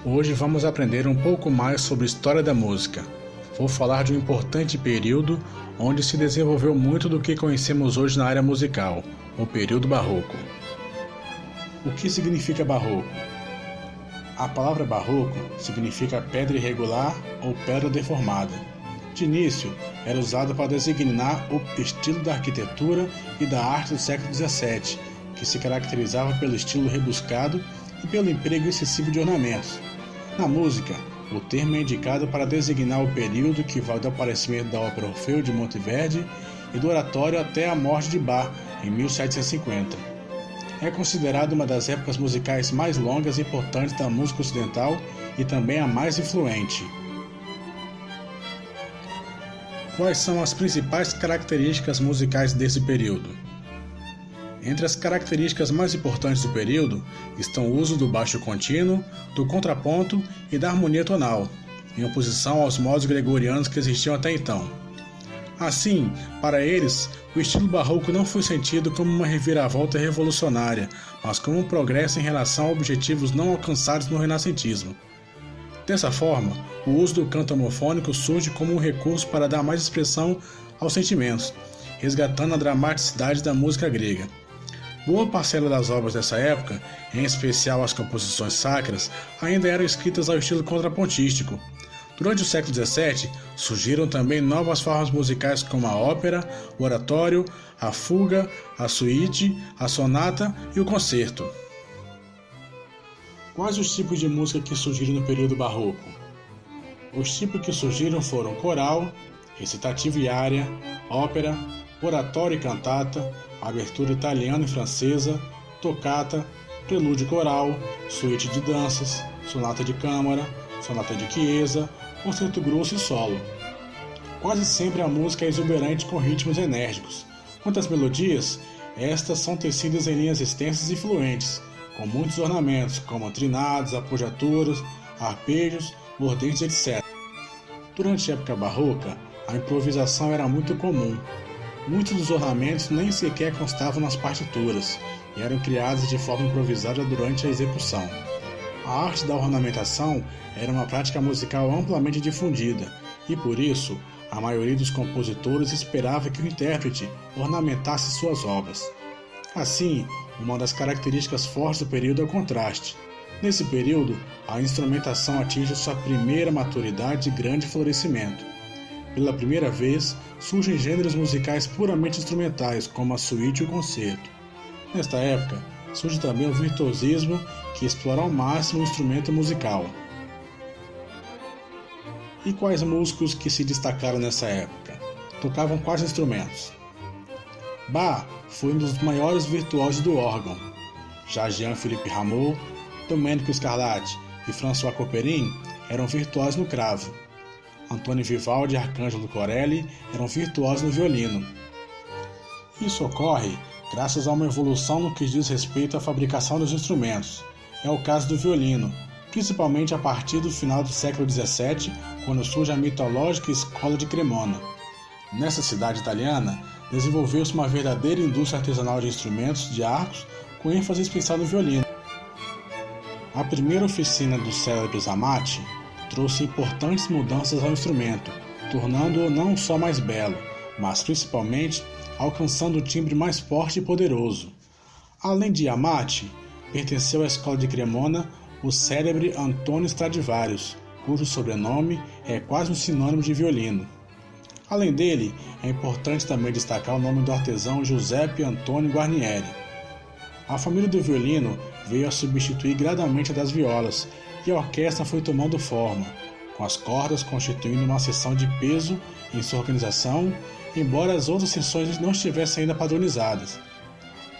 Hoje vamos aprender um pouco mais sobre a história da música. Vou falar de um importante período onde se desenvolveu muito do que conhecemos hoje na área musical, o período barroco. O que significa barroco? A palavra barroco significa pedra irregular ou pedra deformada. De início, era usada para designar o estilo da arquitetura e da arte do século XVII, que se caracterizava pelo estilo rebuscado e pelo emprego excessivo de ornamentos. Na música, o termo é indicado para designar o período que vai do aparecimento da ópera Orfeu de Monteverdi e do oratório até a morte de Bach, em 1750. É considerado uma das épocas musicais mais longas e importantes da música ocidental e também a mais influente. Quais são as principais características musicais desse período? Entre as características mais importantes do período estão o uso do baixo contínuo, do contraponto e da harmonia tonal, em oposição aos modos gregorianos que existiam até então. Assim, para eles, o estilo barroco não foi sentido como uma reviravolta revolucionária, mas como um progresso em relação a objetivos não alcançados no renascentismo. Dessa forma, o uso do canto homofônico surge como um recurso para dar mais expressão aos sentimentos, resgatando a dramaticidade da música grega. Boa parcela das obras dessa época, em especial as composições sacras, ainda eram escritas ao estilo contrapontístico. Durante o século XVII, surgiram também novas formas musicais como a ópera, o oratório, a fuga, a suíte, a sonata e o concerto. Quais os tipos de música que surgiram no período barroco? Os tipos que surgiram foram coral, recitativo e área, ópera, oratório e cantata, abertura italiana e francesa, toccata, prelúdio coral, suíte de danças, sonata de câmara, sonata de chiesa, concerto grosso e solo. Quase sempre a música é exuberante com ritmos enérgicos. Quanto às melodias, estas são tecidas em linhas extensas e fluentes, com muitos ornamentos, como trinados, apogiaturas, arpejos, mordentes, etc. Durante a época barroca, a improvisação era muito comum. Muitos dos ornamentos nem sequer constavam nas partituras e eram criados de forma improvisada durante a execução. A arte da ornamentação era uma prática musical amplamente difundida e, por isso, a maioria dos compositores esperava que o intérprete ornamentasse suas obras. Assim, uma das características fortes do período é o contraste. Nesse período, a instrumentação atinge sua primeira maturidade e grande florescimento. Pela primeira vez, surgem gêneros musicais puramente instrumentais, como a suíte e o concerto. Nesta época, surge também o virtuosismo, que explora ao máximo o instrumento musical. E quais músicos que se destacaram nessa época? Tocavam quais instrumentos? Bach foi um dos maiores virtuosos do órgão. Já Jean-Philippe Rameau, Domenico Scarlatti e François Couperin eram virtuosos no cravo. Antônio Vivaldi e Arcângelo Corelli eram virtuosos no violino. Isso ocorre graças a uma evolução no que diz respeito à fabricação dos instrumentos. É o caso do violino, principalmente a partir do final do século XVII, quando surge a mitológica escola de Cremona. Nessa cidade italiana, desenvolveu-se uma verdadeira indústria artesanal de instrumentos de arcos, com ênfase especial no violino. A primeira oficina do célebre Amati trouxe importantes mudanças ao instrumento, tornando-o não só mais belo, mas principalmente alcançando um timbre mais forte e poderoso. Além de Amati, pertenceu à escola de Cremona o célebre Antonio Stradivarius, cujo sobrenome é quase um sinônimo de violino. Além dele, é importante também destacar o nome do artesão Giuseppe Antonio Guarnieri. A família do violino veio a substituir gradualmente a das violas, e a orquestra foi tomando forma, com as cordas constituindo uma seção de peso em sua organização, embora as outras seções não estivessem ainda padronizadas.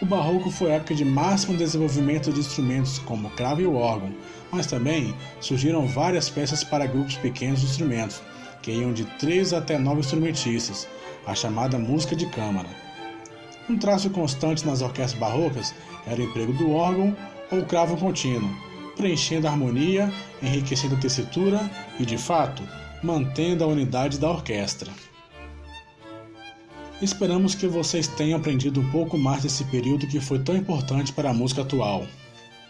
O barroco foi a época de máximo desenvolvimento de instrumentos como o cravo e o órgão, mas também surgiram várias peças para grupos pequenos de instrumentos, que iam de 3 até 9 instrumentistas, a chamada música de câmara. Um traço constante nas orquestras barrocas era o emprego do órgão ou o cravo contínuo, preenchendo a harmonia, enriquecendo a tessitura e, de fato, mantendo a unidade da orquestra. Esperamos que vocês tenham aprendido um pouco mais desse período que foi tão importante para a música atual.